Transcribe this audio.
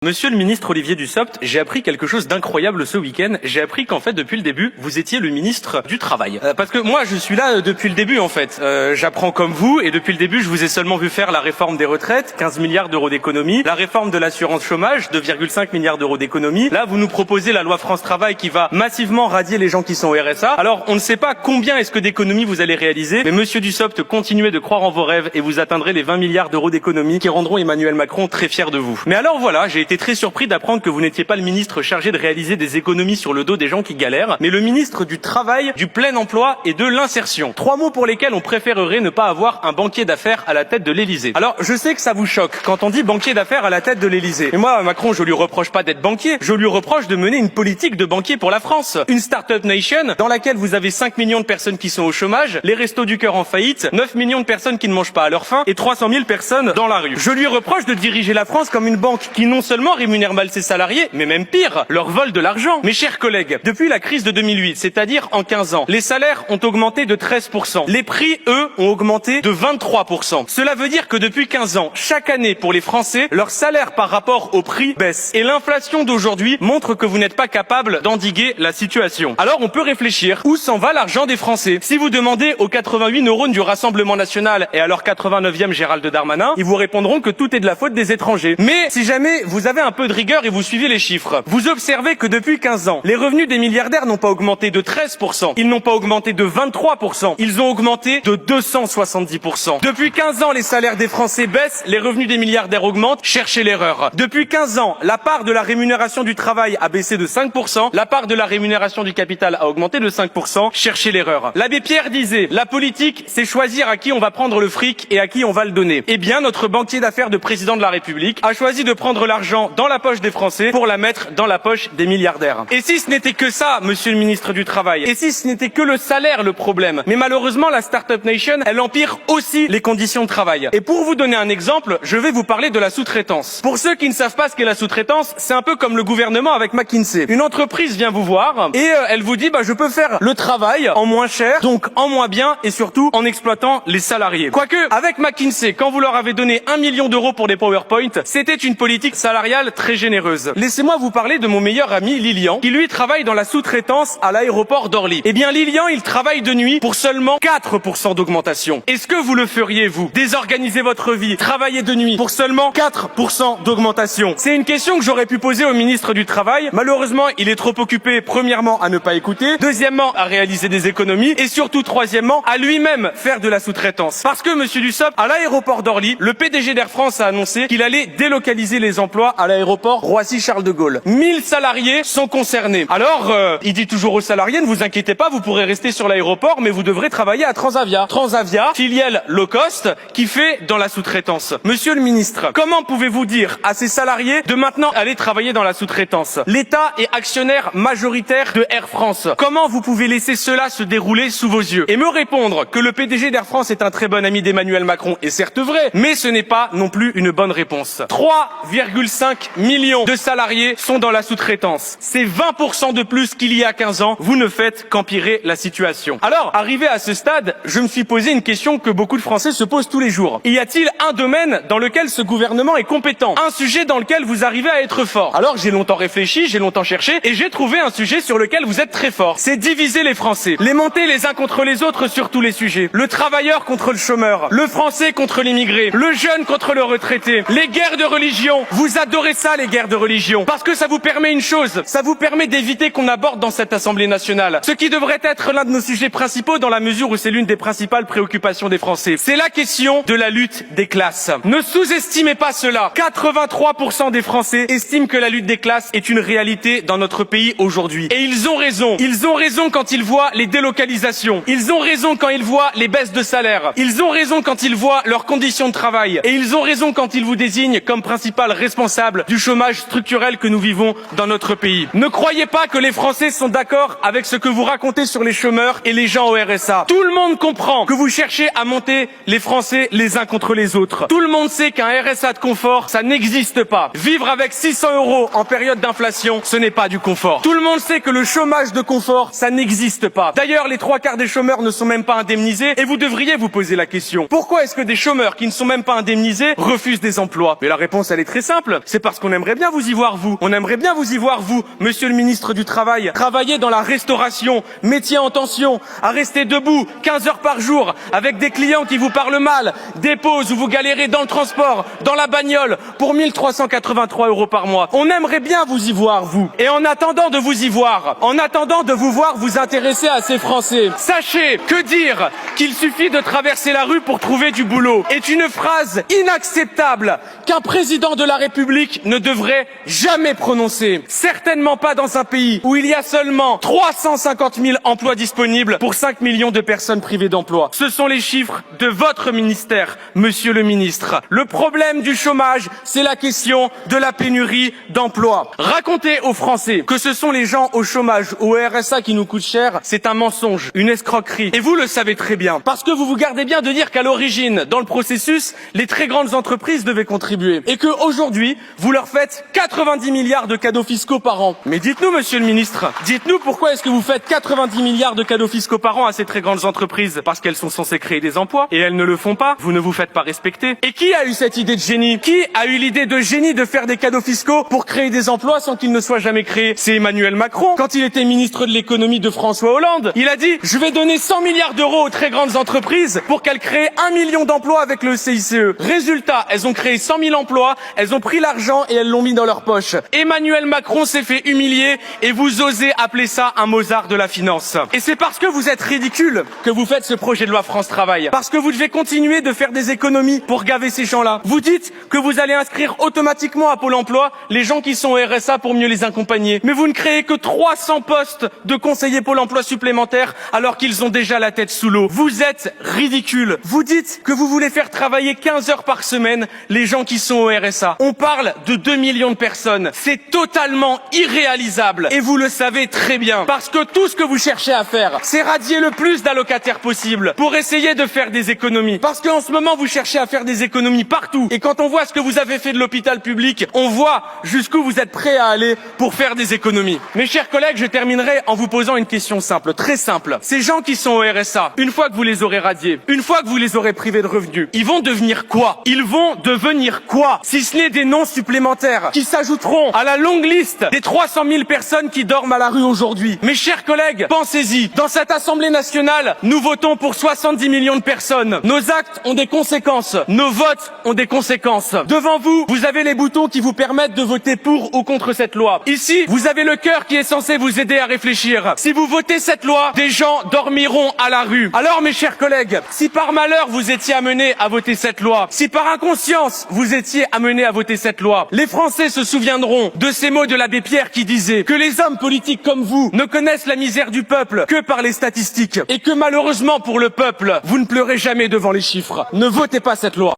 Monsieur le ministre Olivier Dussopt, j'ai appris quelque chose d'incroyable ce week-end. J'ai appris qu'en fait, depuis le début, vous étiez le ministre du Travail. Parce que moi, je suis là depuis le début, en fait. J'apprends comme vous, et depuis le début, je vous ai seulement vu faire la réforme des retraites, 15 milliards d'euros d'économie, la réforme de l'assurance chômage, 2,5 milliards d'euros d'économie. Là, vous nous proposez la loi France Travail qui va massivement radier les gens qui sont au RSA. Alors, on ne sait pas combien est-ce que d'économies vous allez réaliser, mais monsieur Dussopt, continuez de croire en vos rêves et vous atteindrez les 20 milliards d'euros d'économies qui rendront Emmanuel Macron très fier de vous. Mais alors voilà, j'ai été très surpris d'apprendre que vous n'étiez pas le ministre chargé de réaliser des économies sur le dos des gens qui galèrent, mais le ministre du Travail, du plein emploi et de l'insertion. 3 mots pour lesquels on préférerait ne pas avoir un banquier d'affaires à la tête de l'Élysée. Alors, je sais que ça vous choque quand on dit banquier d'affaires à la tête de l'Élysée. Et moi, Macron, je lui reproche pas d'être banquier, je lui reproche de mener une politique de banquier pour la France. Une start-up nation dans laquelle vous avez 5 millions de personnes qui sont au chômage, les restos du cœur en faillite, 9 millions de personnes qui ne mangent pas à leur faim et 300 000 personnes dans la rue. Je lui reproche de diriger la France comme une banque qui non seulement rémunère mal ses salariés, mais même pire, leur vole de l'argent. Mes chers collègues, depuis la crise de 2008, c'est-à-dire en 15 ans, les salaires ont augmenté de 13%. Les prix, eux, ont augmenté de 23%. Cela veut dire que depuis 15 ans, chaque année pour les Français, leur salaire par rapport au prix baisse. Et l'inflation d'aujourd'hui montre que vous n'êtes pas capable d'endiguer la situation. Alors on peut réfléchir, où s'en va l'argent des Français? Si vous demandez aux 88 neurones du Rassemblement National et à leur 89e Gérald Darmanin, ils vous répondront que tout est de la faute des étrangers. Mais si jamais vous avez un peu de rigueur et vous suivez les chiffres, vous observez que depuis 15 ans, les revenus des milliardaires n'ont pas augmenté de 13%, ils n'ont pas augmenté de 23%, ils ont augmenté de 270%. Depuis 15 ans, les salaires des Français baissent, les revenus des milliardaires augmentent, cherchez l'erreur. Depuis 15 ans, la part de la rémunération du travail a baissé de 5%, la part de la rémunération du capital a augmenté de 5%, cherchez l'erreur. L'abbé Pierre disait, la politique, c'est choisir à qui on va prendre le fric et à qui on va le donner. Eh bien, notre banquier d'affaires de président de la République a choisi de prendre l'argent dans la poche des Français pour la mettre dans la poche des milliardaires. Et si ce n'était que ça, monsieur le ministre du Travail, et si ce n'était que le salaire le problème, mais malheureusement la Startup Nation, elle empire aussi les conditions de travail. Et pour vous donner un exemple, je vais vous parler de la sous-traitance. Pour ceux qui ne savent pas ce qu'est la sous-traitance, c'est un peu comme le gouvernement avec McKinsey. Une entreprise vient vous voir et elle vous dit je peux faire le travail en moins cher, donc en moins bien et surtout en exploitant les salariés. Quoique, avec McKinsey, quand vous leur avez donné 1 million d'euros pour des PowerPoint, c'était une politique salariale très généreuse. Laissez-moi vous parler de mon meilleur ami Lilian, qui lui travaille dans la sous-traitance à l'aéroport d'Orly. Eh bien Lilian, il travaille de nuit pour seulement 4% d'augmentation. Est-ce que vous le feriez, vous? Désorganiser votre vie, travailler de nuit pour seulement 4% d'augmentation? C'est une question que j'aurais pu poser au ministre du Travail. Malheureusement, il est trop occupé, premièrement, à ne pas écouter, deuxièmement, à réaliser des économies et surtout, troisièmement, à lui-même faire de la sous-traitance. Parce que, monsieur Dussopt, à l'aéroport d'Orly, le PDG d'Air France a annoncé qu'il allait délocaliser les emplois à l'aéroport Roissy-Charles de Gaulle. 1000 salariés sont concernés. Alors, il dit toujours aux salariés, ne vous inquiétez pas, vous pourrez rester sur l'aéroport, mais vous devrez travailler à Transavia. Transavia, filiale low cost, qui fait dans la sous-traitance. Monsieur le ministre, comment pouvez-vous dire à ces salariés de maintenant aller travailler dans la sous-traitance? L'État est actionnaire majoritaire de Air France. Comment vous pouvez laisser cela se dérouler sous vos yeux? Et me répondre que le PDG d'Air France est un très bon ami d'Emmanuel Macron est certes vrai, mais ce n'est pas non plus une bonne réponse. 3,5 millions de salariés sont dans la sous-traitance. C'est 20% de plus qu'il y a 15 ans. Vous ne faites qu'empirer la situation. Alors, arrivé à ce stade, je me suis posé une question que beaucoup de Français se posent tous les jours. Y a-t-il un domaine dans lequel ce gouvernement est compétent? Un sujet dans lequel vous arrivez à être fort? Alors, j'ai longtemps réfléchi, j'ai longtemps cherché, et j'ai trouvé un sujet sur lequel vous êtes très fort. C'est diviser les Français. Les monter les uns contre les autres sur tous les sujets. Le travailleur contre le chômeur. Le français contre l'immigré. Le jeune contre le retraité. Les guerres de religion. Vous adorez ça, les guerres de religion. Parce que ça vous permet une chose. Ça vous permet d'éviter qu'on aborde dans cette Assemblée nationale ce qui devrait être l'un de nos sujets principaux dans la mesure où c'est l'une des principales préoccupations des Français. C'est la question de la lutte des classes. Ne sous-estimez pas cela. 83% des Français estiment que la lutte des classes est une réalité dans notre pays aujourd'hui. Et ils ont raison. Ils ont raison quand ils voient les délocalisations. Ils ont raison quand ils voient les baisses de salaire. Ils ont raison quand ils voient leurs conditions de travail. Et ils ont raison quand ils vous désignent comme principal responsable du chômage structurel que nous vivons dans notre pays. Ne croyez pas que les Français sont d'accord avec ce que vous racontez sur les chômeurs et les gens au RSA. Tout le monde comprend que vous cherchez à monter les Français les uns contre les autres. Tout le monde sait qu'un RSA de confort, ça n'existe pas. Vivre avec 600 € en période d'inflation, ce n'est pas du confort. Tout le monde sait que le chômage de confort, ça n'existe pas. D'ailleurs, les 3/4 des chômeurs ne sont même pas indemnisés et vous devriez vous poser la question. Pourquoi est-ce que des chômeurs qui ne sont même pas indemnisés refusent des emplois? Mais la réponse, elle est très simple. c'est parce qu'on aimerait bien vous y voir, vous. On aimerait bien vous y voir, vous, monsieur le ministre du Travail, travailler dans la restauration, métier en tension, à rester debout 15 heures par jour, avec des clients qui vous parlent mal, des pauses où vous galérez dans le transport, dans la bagnole, pour 1 383 € par mois. On aimerait bien vous y voir, vous. Et en attendant de vous y voir, en attendant de vous voir vous intéresser à ces Français, sachez que dire qu'il suffit de traverser la rue pour trouver du boulot est une phrase inacceptable qu'un président de la République ne devrait jamais prononcer. Certainement pas dans un pays où il y a seulement 350 000 emplois disponibles pour 5 millions de personnes privées d'emploi. Ce sont les chiffres de votre ministère, monsieur le ministre. Le problème du chômage, c'est la question de la pénurie d'emplois. Raconter aux Français que ce sont les gens au chômage, au RSA qui nous coûtent cher, c'est un mensonge, une escroquerie. Et vous le savez très bien, parce que vous vous gardez bien de dire qu'à l'origine, dans le processus, les très grandes entreprises devaient contribuer. Et qu'aujourd'hui, vous leur faites 90 milliards de cadeaux fiscaux par an. Mais dites-nous, monsieur le ministre, dites-nous pourquoi est-ce que vous faites 90 milliards de cadeaux fiscaux par an à ces très grandes entreprises? Parce qu'elles sont censées créer des emplois, et elles ne le font pas. Vous ne vous faites pas respecter. Et qui a eu cette idée de génie? Qui a eu l'idée de génie de faire des cadeaux fiscaux pour créer des emplois sans qu'ils ne soient jamais créés? C'est Emmanuel Macron. Quand il était ministre de l'économie de François Hollande, il a dit « Je vais donner 100 milliards d'euros aux très grandes entreprises pour qu'elles créent 1 million d'emplois avec le CICE. » Résultat, elles ont créé 100 000 emplois, elles ont pris l'argent et elles l'ont mis dans leur poche. Emmanuel Macron s'est fait humilier et vous osez appeler ça un Mozart de la finance. Et c'est parce que vous êtes ridicule que vous faites ce projet de loi France Travail. Parce que vous devez continuer de faire des économies pour gaver ces gens-là. Vous dites que vous allez inscrire automatiquement à Pôle emploi les gens qui sont au RSA pour mieux les accompagner. Mais vous ne créez que 300 postes de conseillers Pôle emploi supplémentaires alors qu'ils ont déjà la tête sous l'eau. Vous êtes ridicule. Vous dites que vous voulez faire travailler 15 heures par semaine les gens qui sont au RSA. On parle de 2 millions de personnes. C'est totalement irréalisable. Et vous le savez très bien. Parce que tout ce que vous cherchez à faire, c'est radier le plus d'allocataires possible pour essayer de faire des économies. Parce qu'en ce moment, vous cherchez à faire des économies partout. Et quand on voit ce que vous avez fait de l'hôpital public, on voit jusqu'où vous êtes prêts à aller pour faire des économies. Mes chers collègues, je terminerai en vous posant une question simple, très simple. Ces gens qui sont au RSA, une fois que vous les aurez radiés, une fois que vous les aurez privés de revenus, ils vont devenir quoi? Ils vont devenir quoi? Si ce n'est des noms supplémentaires qui s'ajouteront à la longue liste des 300 000 personnes qui dorment à la rue aujourd'hui. Mes chers collègues, pensez-y. Dans cette Assemblée nationale, nous votons pour 70 millions de personnes. Nos actes ont des conséquences. Nos votes ont des conséquences. Devant vous, vous avez les boutons qui vous permettent de voter pour ou contre cette loi. Ici, vous avez le cœur qui est censé vous aider à réfléchir. Si vous votez cette loi, des gens dormiront à la rue. Alors, mes chers collègues, si par malheur vous étiez amenés à voter cette loi, si par inconscience vous étiez amenés à voter cette loi, les Français se souviendront de ces mots de l'abbé Pierre qui disait que les hommes politiques comme vous ne connaissent la misère du peuple que par les statistiques et que malheureusement pour le peuple, vous ne pleurez jamais devant les chiffres. Ne votez pas cette loi.